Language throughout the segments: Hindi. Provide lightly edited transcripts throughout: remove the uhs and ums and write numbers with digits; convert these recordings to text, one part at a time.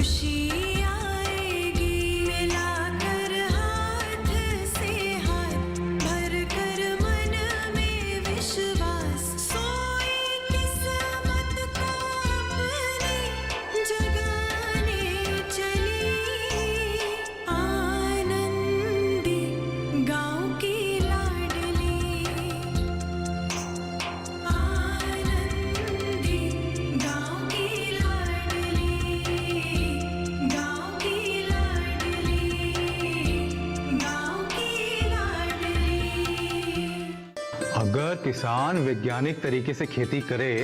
खुशी आएगी, मिलाकर हाथ से हाथ, भर कर मन में विश्वास, सोई किस्मत को अपने जगाने चली। आनंदी गाँव की लाडली, आनंदी गाँव की लाडली, गाँव की लाडली, गाँव की लाडली। अगर किसान वैज्ञानिक तरीके से खेती करे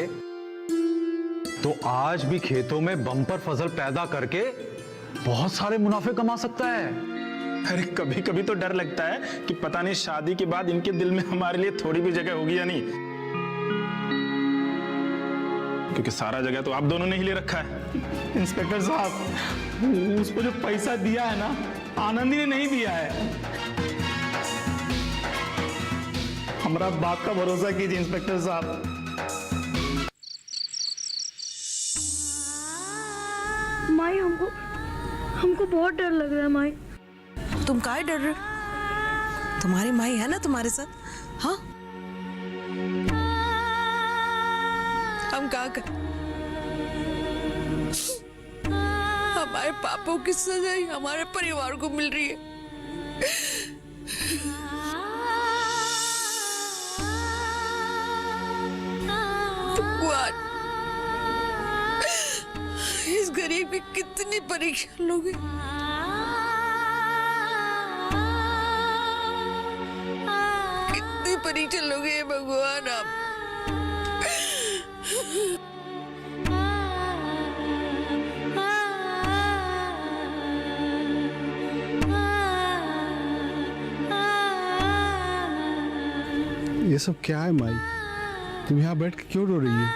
तो आज भी खेतों में बम्पर फसल पैदा करके बहुत सारे मुनाफे कमा सकता है। अरे कभी कभी तो डर लगता है कि पता नहीं शादी के बाद इनके दिल में हमारे लिए थोड़ी भी जगह होगी या नहीं, क्योंकि सारा जगह तो आप दोनों ने ही ले रखा है। इंस्पेक्टर साहब, उसको जो पैसा दिया है ना, आनंदी ने नहीं दिया है। हमारा बात का भरोसा कीजिए इंस्पेक्टर साहब। माई, हमको बहुत डर लग रहा है माई। तुम काहे डर रहे? तुम्हारी माई है ना तुम्हारे साथ। हाँ, हम क्या कर, हमारे पापों की सजा ही हमारे परिवार को मिल रही है। भगवान, इस गरीब की कितनी परीक्षा लोगे। कितनी परीक्षा लोगे भगवान आप। ये सब क्या है माई? तुम यहाँ बैठ के क्यों रो रही हो?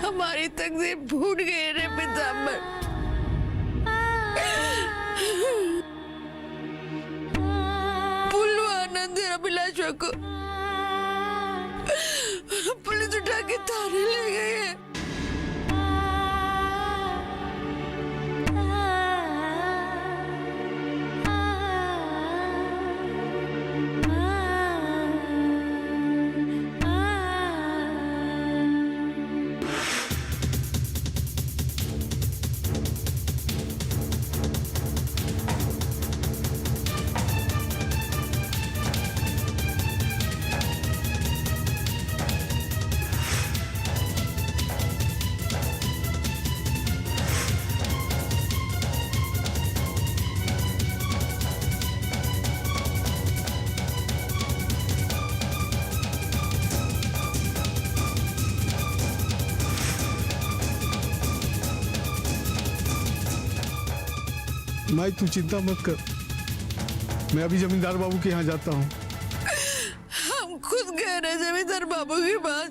हमारी तकदीर भूल गए रे पिताम्बर। पुल्लू आनंद और अभिलाषा को पुलिस उठा के थाने ले गई है। माई तू चिंता मत कर, मैं अभी जमींदार बाबू के यहाँ जाता हूँ। हम खुद गए रहे जमींदार बाबू के पास।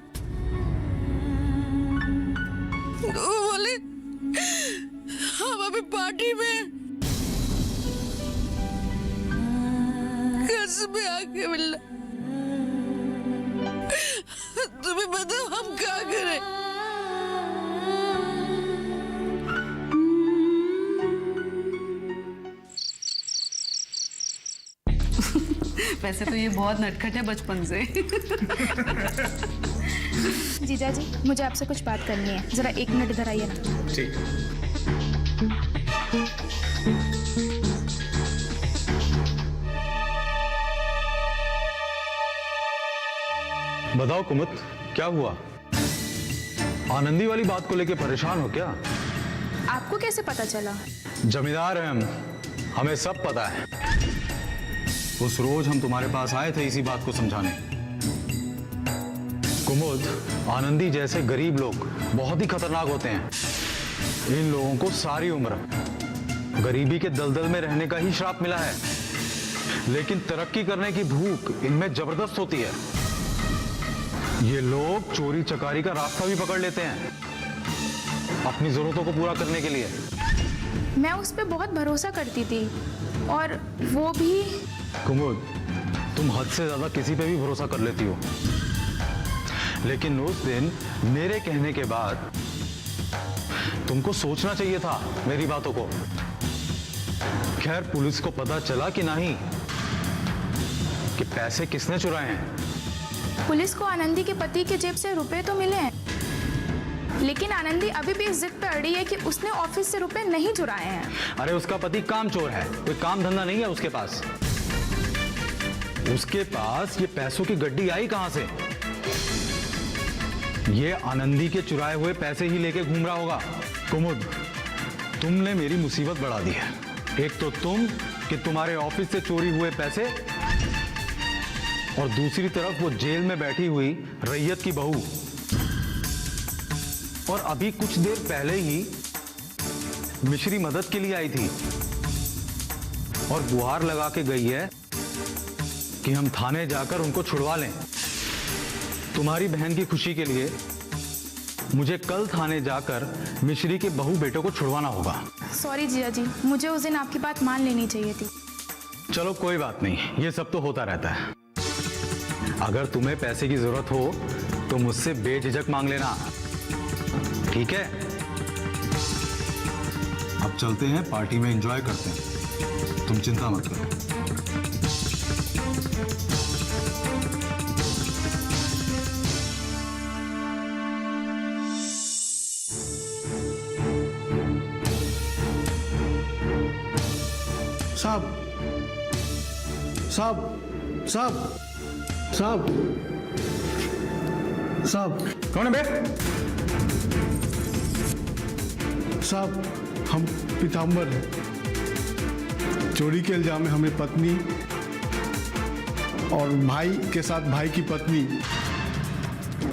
वो बोले हम अभी पार्टी में कसम आके मिलना। तुम्हें बताओ हम क्या करें? वैसे तो ये बहुत नटखट है बचपन से। जीजा जी, मुझे आपसे कुछ बात करनी है, जरा 1 मिनट इधर आइए ना। ठीक। बताओ कुमुद, क्या हुआ? आनंदी वाली बात को लेके परेशान हो क्या? आपको कैसे पता चला? जमींदार हैं हम, हमें सब पता है। उस रोज हम तुम्हारे पास आए थे इसी बात को समझाने। कुमुद, आनंदी जैसे गरीब लोग बहुत ही खतरनाक होते हैं। इन लोगों को सारी उम्र गरीबी के दलदल में रहने का ही श्राप मिला है, लेकिन तरक्की करने की भूख इनमें जबरदस्त होती है। ये लोग चोरी चकारी का रास्ता भी पकड़ लेते हैं अपनी जरूरतों को पूरा करने के लिए। मैं उस पर बहुत भरोसा करती थी, और वो भी। कुमुद, तुम हद से ज्यादा किसी पे भी भरोसा कर लेती हो, लेकिन उस दिन मेरे कहने के बाद तुमको सोचना चाहिए था मेरी बातों को। खैर, पुलिस को पता चला कि नहीं कि पैसे किसने चुराए हैं? पुलिस को आनंदी के पति के जेब से रुपए तो मिले हैं, लेकिन आनंदी अभी भी इस जिद पे अड़ी है कि उसने ऑफिस से रुपए नहीं चुराए हैं। अरे उसका पति कामचोर है, कोई काम धंधा नहीं है उसके पास। उसके पास ये पैसों की गड्डी आई कहां से? ये आनंदी के चुराए हुए पैसे ही लेके घूम रहा होगा। कुमुद, तुमने मेरी मुसीबत बढ़ा दी है। एक तो तुम कि तुम्हारे ऑफिस से चोरी हुए पैसे, और दूसरी तरफ वो जेल में बैठी हुई रैयत की बहू। और अभी कुछ देर पहले ही मिश्री मदद के लिए आई थी और गुहार लगा के गई है कि हम थाने जाकर उनको छुड़वा लें। तुम्हारी बहन की खुशी के लिए मुझे कल थाने जाकर मिश्री के बहू बेटों को छुड़वाना होगा। सॉरी जीजा जी, मुझे उस दिन आपकी बात मान लेनी चाहिए थी। चलो कोई बात नहीं, ये सब तो होता रहता है। अगर तुम्हें पैसे की जरूरत हो तो मुझसे बेझिझक मांग लेना, ठीक है? अब चलते हैं, पार्टी में एंजॉय करते हैं। तुम चिंता मत करो। साहब साहब साहब साहब साहब कौन है बे? साहब, हम पीताम्बर हैं। चोरी के इल्जाम में हमें पत्नी और भाई के साथ भाई की पत्नी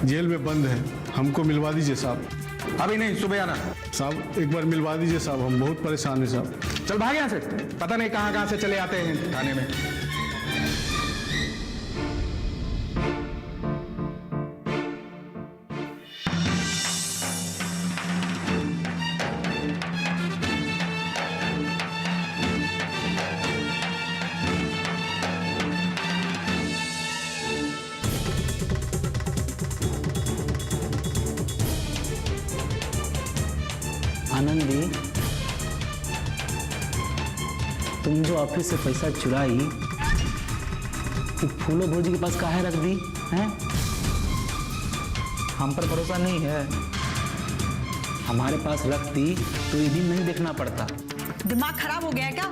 जेल में बंद है। हमको मिलवा दीजिए साहब। अभी नहीं, सुबह आना। साहब एक बार मिलवा दीजिए साहब, हम बहुत परेशान हैं साहब। चल भाग यहाँ से, पता नहीं कहाँ कहाँ से चले आते हैं थाने में। आनंदी, तुम जो ऑफिस से पैसा चुराई वो फूलो भौजी के पास काहे रख दी हैं? हम पर भरोसा नहीं है। हमारे पास रखती तो ये दिन नहीं देखना पड़ता। दिमाग खराब हो गया है क्या?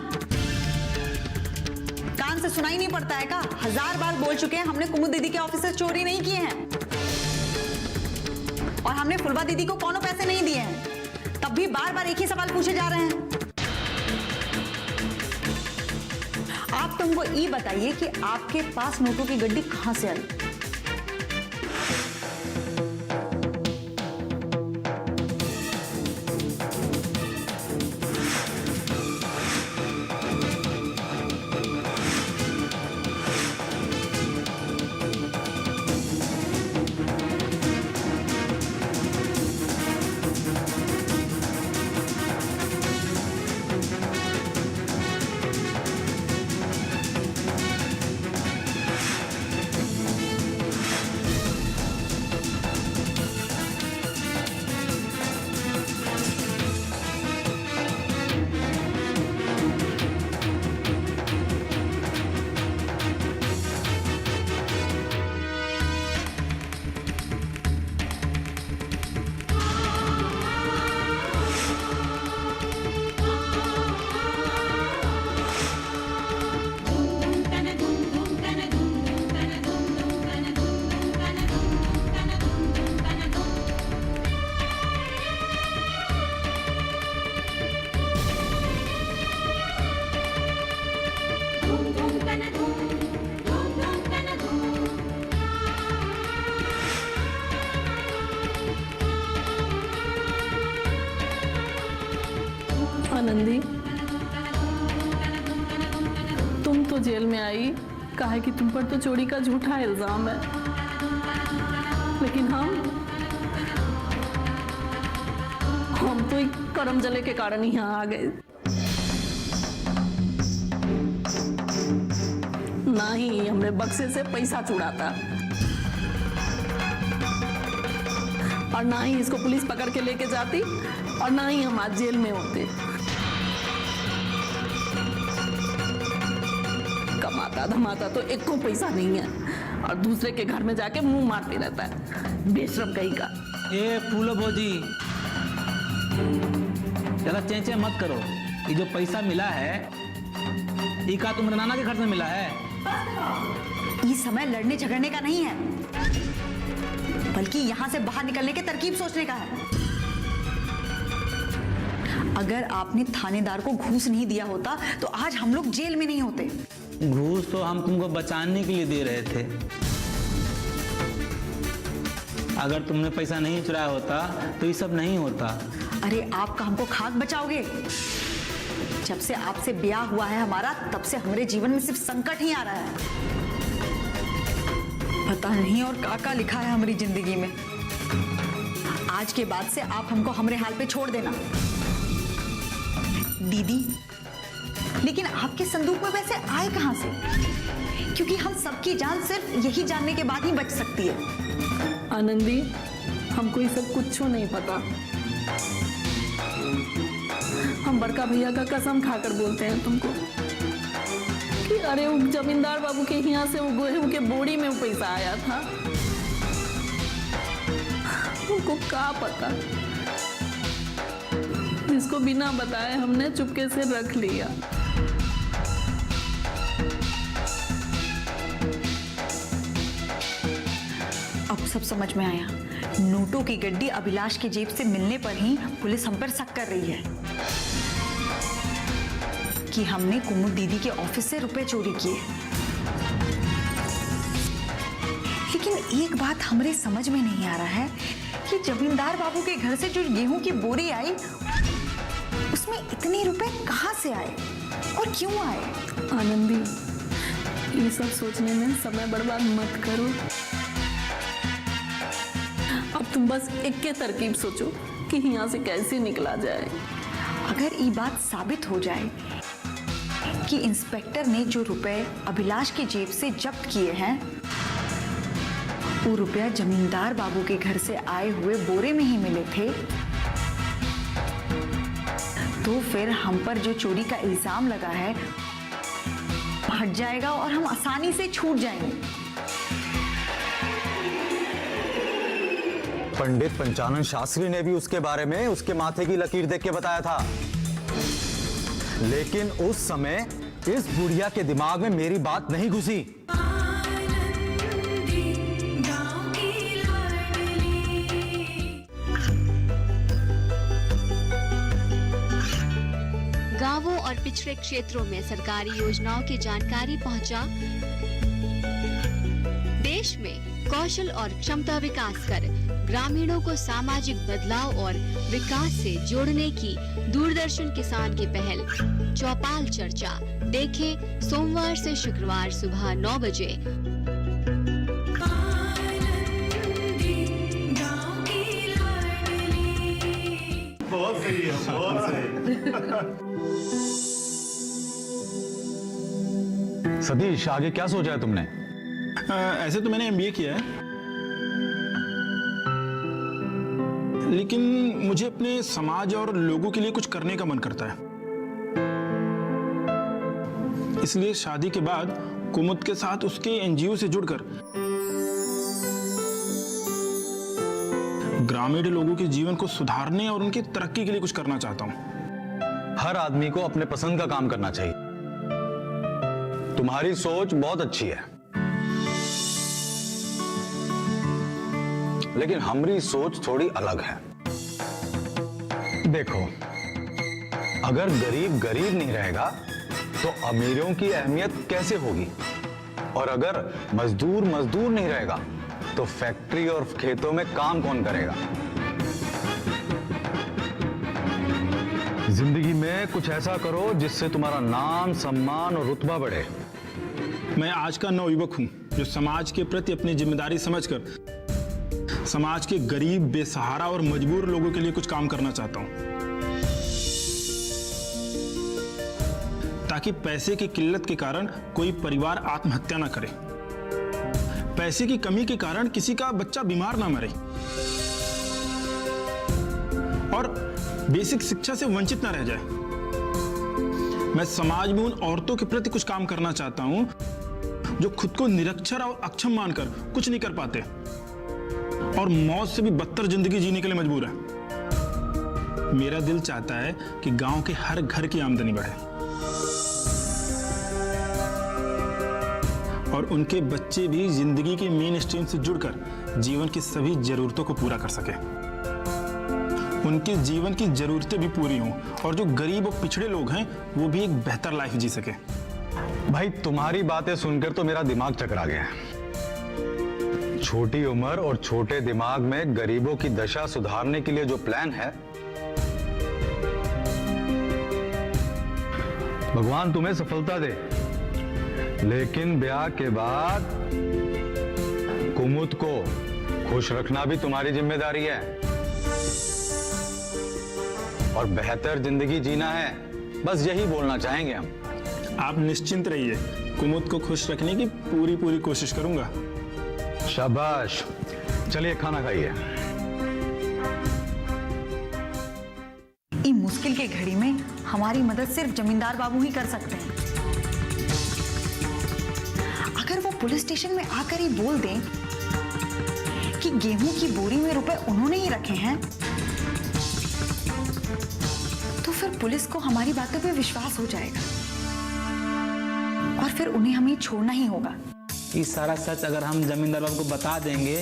कान से सुनाई नहीं पड़ता है क्या? 1000 बार बोल चुके हैं हमने कुमुद दीदी के ऑफिस से चोरी नहीं किए हैं, और हमने फुलवा दीदी को कौनो पैसे नहीं दिए हैं, तब भी बार बार एक ही सवाल पूछे जा रहे हैं। आप तुमको ये बताइए कि आपके पास नोटों की गड्डी कहां से आई? आनंदी, तुम तो जेल में आई, कहा कि तुम पर तो चोरी का झूठा इल्जाम है, लेकिन हम तो एक करम जले के कारण यहाँ आ गए। ना ही हमने बक्से से पैसा चुराता, और ना ही इसको पुलिस पकड़ के लेके जाती और ना ही हम आज जेल में होते। कमाता धमाता तो एक को पैसा नहीं है और दूसरे के घर में जाके मुंह मारते रहता है, बेशरम कहीं का। ए फूलो भौजी, जरा चेंचे मत करो। ये जो पैसा मिला है ये का तुम्हारे नाना के घर से मिला है? ये समय लड़ने झगड़ने का नहीं है, बल्कि यहाँ से बाहर निकलने की तरकीब सोचने का है। अगर आपने थानेदार को घूस नहीं दिया होता तो आज हम लोग जेल में नहीं होते। घूस तो हम तुमको बचाने के लिए दे रहे थे। अगर तुमने पैसा नहीं चुराया होता तो ये सब नहीं होता। अरे आपका हमको खाक बचाओगे? जब से आपसे ब्याह हुआ है हमारा, तब से हमारे जीवन में सिर्फ संकट ही आ रहा है। पता नहीं और का लिखा है हमारी जिंदगी में। आज के बाद से आप हमको हमारे हाल पे छोड़ देना। दीदी, लेकिन आपके संदूक में पैसे आए कहां से? क्योंकि हम सबकी जान सिर्फ यही जानने के बाद ही बच सकती है। आनंदी, हमको ये सब कुछ नहीं पता। हम बड़का भैया का कसम खाकर बोलते हैं तुमको कि अरे वो जमींदार बाबू के यहाँ से वो गेहूं के बोरी में वो पैसा आया था। उनको क्या पता, जिसको बिना बताए हमने चुपके से रख लिया। अब सब समझ में आया। नोटों की गड्डी अभिलाष की जेब से मिलने पर ही पुलिस हम पर शक कर रही है कि हमने कुमुद दीदी के ऑफिस से रुपए चोरी किए। लेकिन एक बात हमरे समझ में नहीं आ रहा है कि जमींदार बाबू के घर से जो गेहूं की बोरी आई, उसमें इतने रुपए कहां से आए और क्यों आए? आनंदी, ये सब सोचने में समय बर्बाद मत करो। अब तुम बस एक के तरकीब सोचो कि यहाँ से कैसे निकला जाए। अगर ये बात साबित हो जाए कि इंस्पेक्टर ने जो रुपए अभिलाष की जेब से जब्त किए हैं, वो रुपया जमींदार बाबू के घर से आए हुए बोरे में ही मिले थे, तो फिर हम पर जो चोरी का इल्जाम लगा है हट जाएगा और हम आसानी से छूट जाएंगे। पंडित पंचानन शास्त्री ने भी उसके बारे में उसके माथे की लकीर देख के बताया था, लेकिन उस समय इस बुढ़िया के दिमाग में मेरी बात नहीं घुसी। गाँव की लाडली। गांवों और पिछड़े क्षेत्रों में सरकारी योजनाओं की जानकारी पहुंचा। देश में कौशल और क्षमता विकास कर ग्रामीणों को सामाजिक बदलाव और विकास से जोड़ने की दूरदर्शन किसान की पहल चौपाल चर्चा देखें सोमवार से शुक्रवार सुबह 9 बजे। गाँव की लाडली। बहुत सही है, बहुत सही। सतीश, आगे क्या सोचा है तुमने? ऐसे तो मैंने एमबीए किया है, लेकिन मुझे अपने समाज और लोगों के लिए कुछ करने का मन करता है। इसलिए शादी के बाद कुमुद के साथ उसके एनजीओ से जुड़कर ग्रामीण लोगों के जीवन को सुधारने और उनकी तरक्की के लिए कुछ करना चाहता हूं। हर आदमी को अपने पसंद का काम करना चाहिए। तुम्हारी सोच बहुत अच्छी है, लेकिन हमारी सोच थोड़ी अलग है। देखो, अगर गरीब गरीब नहीं रहेगा तो अमीरों की अहमियत कैसे होगी, और अगर मजदूर मजदूर नहीं रहेगा तो फैक्ट्री और खेतों में काम कौन करेगा? जिंदगी में कुछ ऐसा करो जिससे तुम्हारा नाम, सम्मान और रुतबा बढ़े। मैं आज का नवयुवक हूं जो समाज के प्रति अपनी जिम्मेदारी समझकर समाज के गरीब, बेसहारा और मजबूर लोगों के लिए कुछ काम करना चाहता हूं, ताकि पैसे की किल्लत के कारण कोई परिवार आत्महत्या ना करे, पैसे की कमी के कारण किसी का बच्चा बीमार ना मरे, और बेसिक शिक्षा से वंचित ना रह जाए। मैं समाज में उन औरतों के प्रति कुछ काम करना चाहता हूं जो खुद को निरक्षर और अक्षम मानकर कुछ नहीं कर पाते और मौत से भी बदतर जिंदगी जीने के लिए मजबूर है। मेरा दिल चाहता है कि गांव के हर घर की आमदनी बढ़े और उनके बच्चे भी जिंदगी के मेन स्ट्रीम से जुड़कर जीवन की सभी जरूरतों को पूरा कर सके, उनके जीवन की जरूरतें भी पूरी हों और जो गरीब और पिछड़े लोग हैं वो भी एक बेहतर लाइफ जी सके। भाई तुम्हारी बातें सुनकर तो मेरा दिमाग चकरा गया। छोटी उम्र और छोटे दिमाग में गरीबों की दशा सुधारने के लिए जो प्लान है, भगवान तुम्हें सफलता दे। लेकिन ब्याह के बाद कुमुद को खुश रखना भी तुम्हारी जिम्मेदारी है और बेहतर जिंदगी जीना है। बस यही बोलना चाहेंगे हम। आप निश्चिंत रहिए, कुमुद को खुश रखने की पूरी कोशिश करूंगा। शाबाश, चलिए खाना खाइए। इस मुश्किल के घड़ी में हमारी मदद सिर्फ जमींदार बाबू ही कर सकते हैं। अगर वो पुलिस स्टेशन में आकर ही बोल दें कि गेहूं की बोरी में रुपए उन्होंने ही रखे हैं, तो फिर पुलिस को हमारी बातों पे विश्वास हो जाएगा और फिर उन्हें हमें छोड़ना ही होगा। ये सारा सच अगर हम जमींदार बाबू को बता देंगे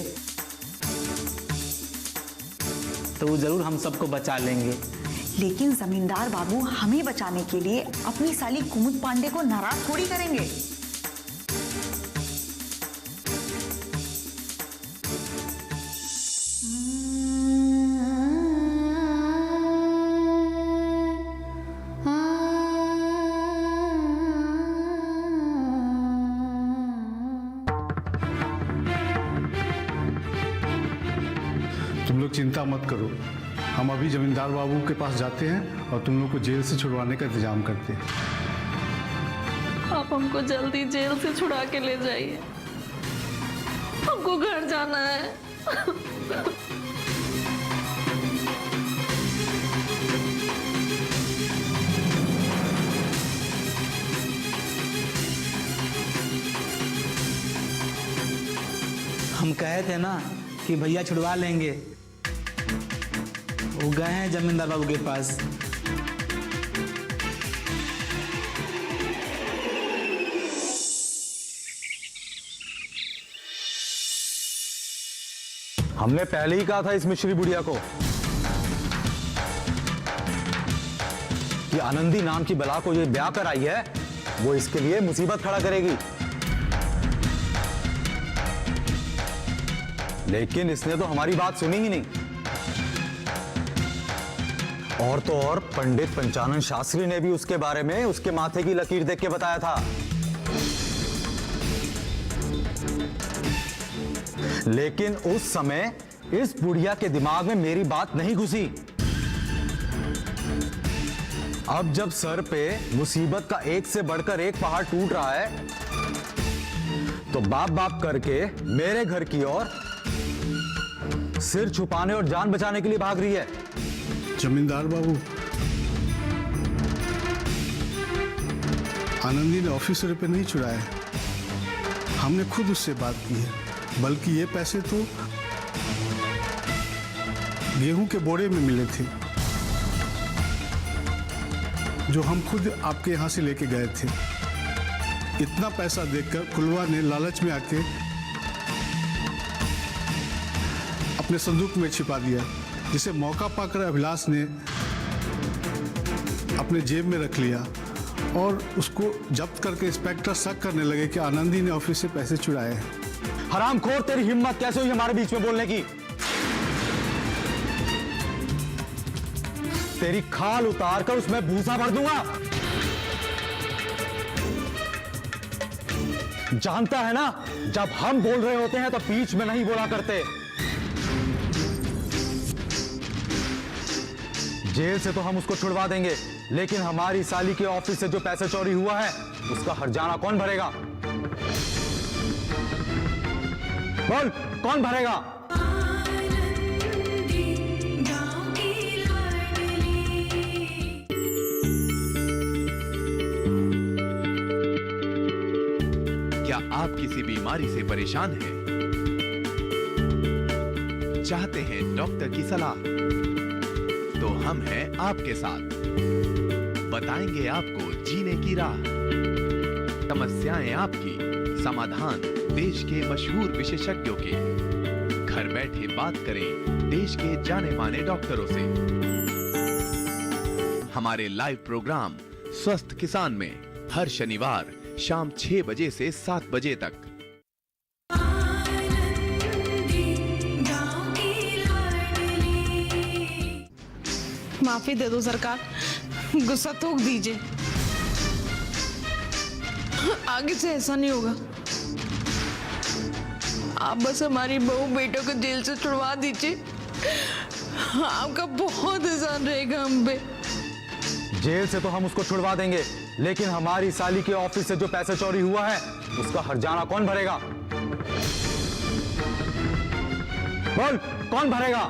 तो वो जरूर हम सबको बचा लेंगे। लेकिन जमींदार बाबू हमें बचाने के लिए अपनी साली कुमुद पांडे को नाराज थोड़ी करेंगे। तुम लोग चिंता मत करो, हम अभी जमींदार बाबू के पास जाते हैं और तुम लोग को जेल से छुड़वाने का इंतजाम करते हैं। आप हमको जल्दी जेल से छुड़ा के ले जाइए, हमको घर जाना है। हम कहे थे ना कि भैया छुड़वा लेंगे, वो गए हैं जमींदार बाबू के पास। हमने पहले ही कहा था इस मिश्री बुढ़िया को कि आनंदी नाम की बला को ये ब्याह कर आई है, वो इसके लिए मुसीबत खड़ा करेगी। लेकिन इसने तो हमारी बात सुनी ही नहीं। और तो और पंडित पंचानन शास्त्री ने भी उसके बारे में उसके माथे की लकीर देख के बताया था। लेकिन उस समय इस बुढ़िया के दिमाग में मेरी बात नहीं घुसी। अब जब सर पे मुसीबत का एक से बढ़कर एक पहाड़ टूट रहा है, तो बाप बाप करके मेरे घर की ओर सिर छुपाने और जान बचाने के लिए भाग रही है। जमींदार बाबू, आनंदी ने ऑफिस से रुपए नहीं चुराए, हमने खुद उससे बात की है। बल्कि ये पैसे तो गेहूं के बोरे में मिले थे जो हम खुद आपके यहां से लेके गए थे। इतना पैसा देखकर कुलवा ने लालच में आके अपने संदूक में छिपा दिया, जिसे मौका पाकर अभिलाष ने अपने जेब में रख लिया और उसको जब्त करके इंस्पेक्टर शक करने लगे कि आनंदी ने ऑफिस से पैसे चुराए हैं। हरामखोर, तेरी हिम्मत कैसे हुई हमारे बीच में बोलने की? तेरी खाल उतार कर उसमें भूसा भर दूंगा। जानता है ना, जब हम बोल रहे होते हैं तो बीच में नहीं बोला करते। जेल से तो हम उसको छुड़वा देंगे, लेकिन हमारी साली के ऑफिस से जो पैसे चोरी हुआ है उसका हर्जाना कौन भरेगा? बोल, कौन भरेगा? आनंदी गाँव की लाडली आप किसी बीमारी से परेशान हैं, चाहते हैं डॉक्टर की सलाह, तो हम हैं आपके साथ, बताएंगे आपको जीने की राह। समस्याएं आपकी, समाधान देश के मशहूर विशेषज्ञों के। घर बैठे बात करें देश के जाने माने डॉक्टरों से। हमारे लाइव प्रोग्राम स्वस्थ किसान में हर शनिवार शाम 6 बजे से 7 बजे तक। माफी दे दो सरकार, गुस्सा थूक दीजिए, आगे से ऐसा नहीं होगा। आप बस हमारी बहू बेटों को जेल से छुड़वा दीजिए, आपका बहुत एहसान रहेगा हम पे। जेल से तो हम उसको छुड़वा देंगे, लेकिन हमारी साली के ऑफिस से जो पैसे चोरी हुआ है उसका हर्जाना कौन भरेगा? बोल, कौन भरेगा?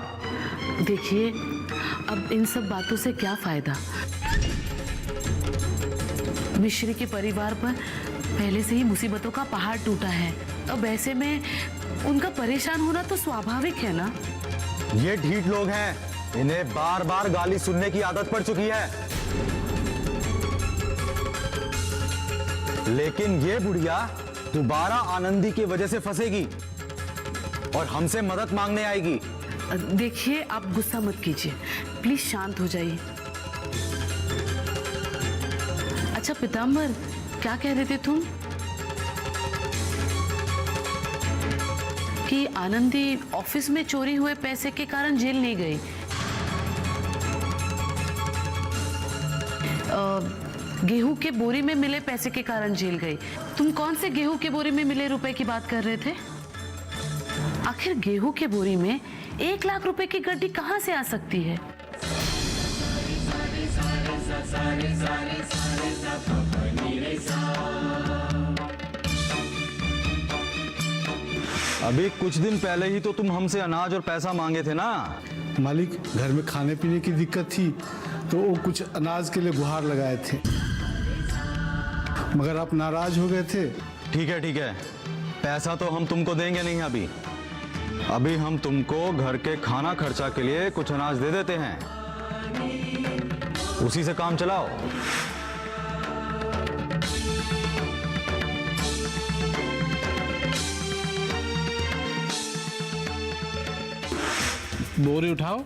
देखिए, अब इन सब बातों से क्या फायदा। मिश्री के परिवार पर पहले से ही मुसीबतों का पहाड़ टूटा है। अब ऐसे में उनका परेशान होना तो स्वाभाविक है ना। ये ढीठ लोग हैं, इन्हें बार बार गाली सुनने की आदत पड़ चुकी है। लेकिन ये बुढ़िया दोबारा आनंदी की वजह से फंसेगी और हमसे मदद मांगने आएगी। देखिए, आप गुस्सा मत कीजिए, प्लीज शांत हो जाइए। अच्छा पीताम्बर, क्या कह रहे थे तुम? कि आनंदी ऑफिस में चोरी हुए पैसे के कारण जेल नहीं गई। गेहूं के बोरी में मिले पैसे के कारण जेल गई। तुम कौन से गेहूं के बोरी में मिले रुपए की बात कर रहे थे? आखिर गेहूं के बोरी में 1 लाख रुपए की गड्डी कहां से आ सकती है? अभी कुछ दिन पहले ही तो तुम हमसे अनाज और पैसा मांगे थे ना। मालिक, घर में खाने पीने की दिक्कत थी तो वो कुछ अनाज के लिए गुहार लगाए थे, मगर आप नाराज हो गए थे। ठीक है, पैसा तो हम तुमको देंगे नहीं। अभी हम तुमको घर के खाना खर्चा के लिए कुछ अनाज दे देते हैं, उसी से काम चलाओ। बोरी उठाओ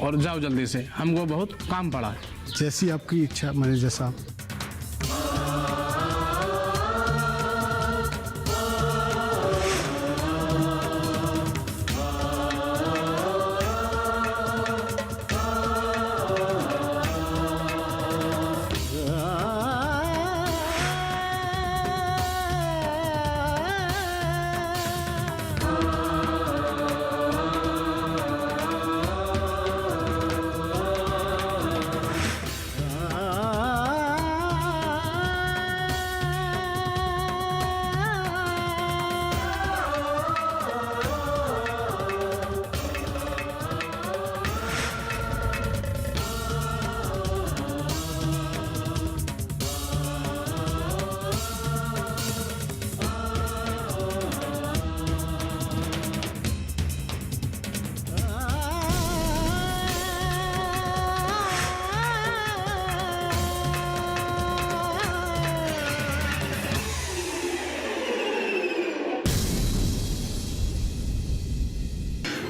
और जाओ जल्दी से, हमको बहुत काम पड़ा है। जैसी आपकी इच्छा मैनेजर साहब।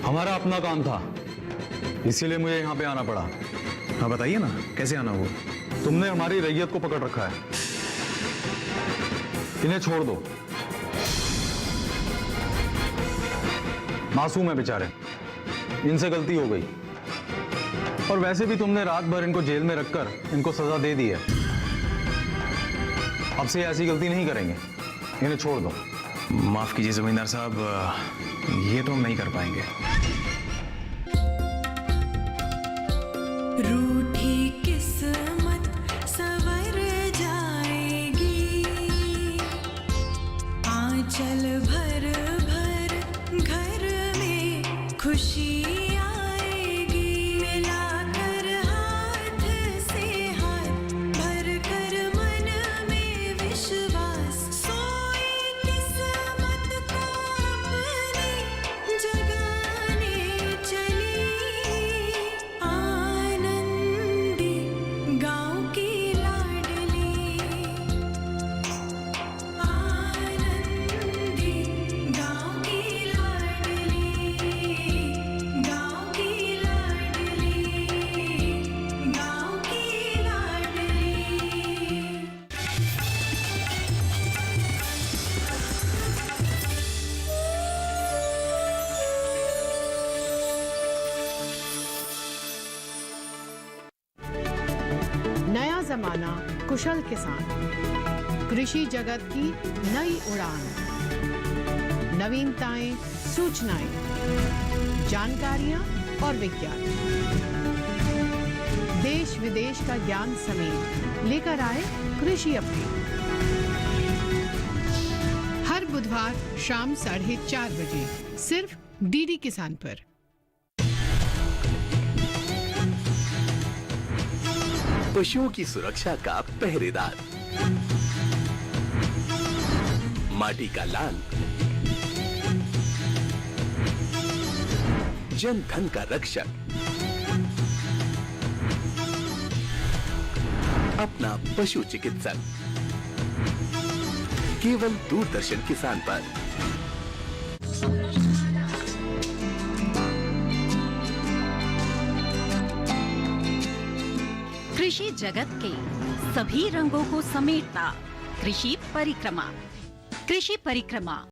हमारा अपना काम था, इसीलिए मुझे यहाँ पे आना पड़ा। हाँ बताइए ना, कैसे आना हुआ? तुमने हमारी रैयत को पकड़ रखा है, इन्हें छोड़ दो। मासूम है बेचारे, इनसे गलती हो गई। और वैसे भी तुमने रात भर इनको जेल में रखकर इनको सजा दे दी है। अब से ऐसी गलती नहीं करेंगे, इन्हें छोड़ दो। माफ कीजिए जमींदार साहब, ये तो हम नहीं कर पाएंगे। रूठी किस्मत संवर जाएगी, आंचल भर भर घर में खुशी आएगी। मिलाकर हाथ से हाथ भर कर मन में विश्वास, सोई किस्मत माना कुशल किसान। कृषि जगत की नई उड़ान, नवीनताएं, सूचनाएं, जानकारियां और विज्ञान, देश विदेश का ज्ञान समेत लेकर आए कृषि अपडेट। हर बुधवार शाम 4:30 बजे सिर्फ डीडी किसान पर। पशुओं की सुरक्षा का पहरेदार, माटी का लाल, जन धन का रक्षक, अपना पशु चिकित्सक, केवल दूरदर्शन किसान पर। कृषि जगत के सभी रंगों को समेटता कृषि परिक्रमा। कृषि परिक्रमा